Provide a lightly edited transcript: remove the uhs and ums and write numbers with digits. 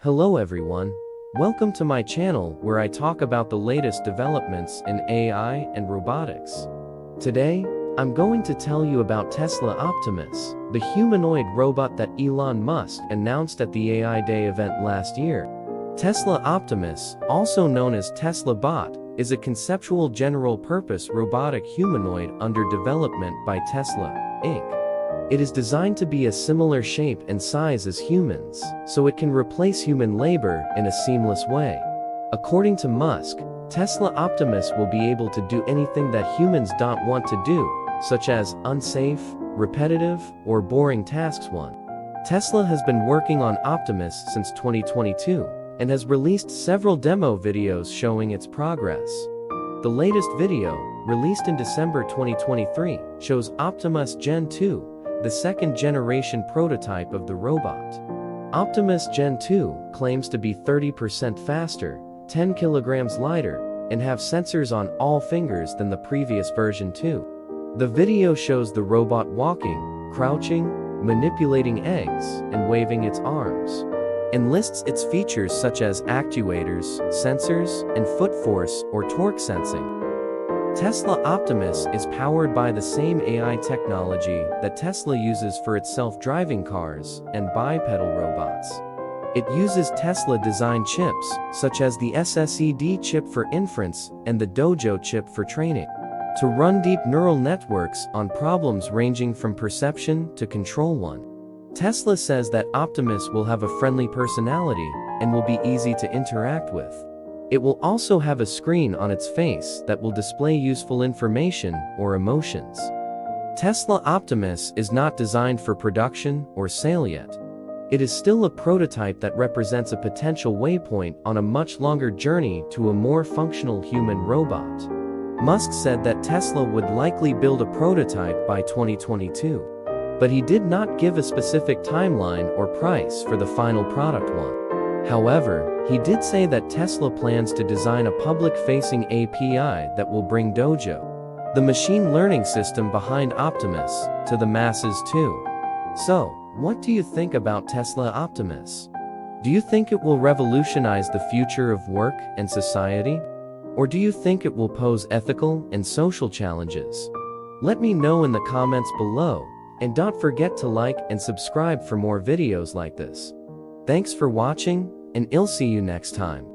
Hello everyone. Welcome to my channel where I talk about the latest developments in AI and robotics. Today, I'm going to tell you about Tesla Optimus, the humanoid robot that Elon Musk announced at the AI Day event last year. Tesla Optimus, also known as Tesla Bot, is a conceptual general-purpose robotic humanoid under development by Tesla, Inc. It is designed to be a similar shape and size as humans, so it can replace human labor in a seamless way. According to Musk, Tesla Optimus will be able to do anything that humans don't want to do, such as unsafe, repetitive, or boring tasks. Tesla has been working on Optimus since 2022 and has released several demo videos showing its progress. The latest video, released in December 2023, shows Optimus Gen 2, the second-generation prototype of the robot. Optimus Gen 2 claims to be 30% faster, 10 kilograms lighter, and have sensors on all fingers than the previous version 2. The video shows the robot walking, crouching, manipulating eggs, and waving its arms, and lists its features such as actuators, sensors, and foot force or torque sensing. Tesla Optimus is powered by the same AI technology that Tesla uses for its self-driving cars and bipedal robots. It uses Tesla-designed chips, such as the SSED chip for inference and the Dojo chip for training, to run deep neural networks on problems ranging from perception to control. Tesla says that Optimus will have a friendly personality and will be easy to interact with. It will also have a screen on its face that will display useful information or emotions. Tesla Optimus is not designed for production or sale yet. It is still a prototype that represents a potential waypoint on a much longer journey to a more functional human robot. Musk said that Tesla would likely build a prototype by 2022, but he did not give a specific timeline or price for the final product. However, he did say that Tesla plans to design a public-facing API that will bring Dojo, the machine learning system behind Optimus, to the masses too. So, what do you think about Tesla Optimus? Do you think it will revolutionize the future of work and society? Or do you think it will pose ethical and social challenges? Let me know in the comments below, and don't forget to like and subscribe for more videos like this. Thanks for watching, and I'll see you next time.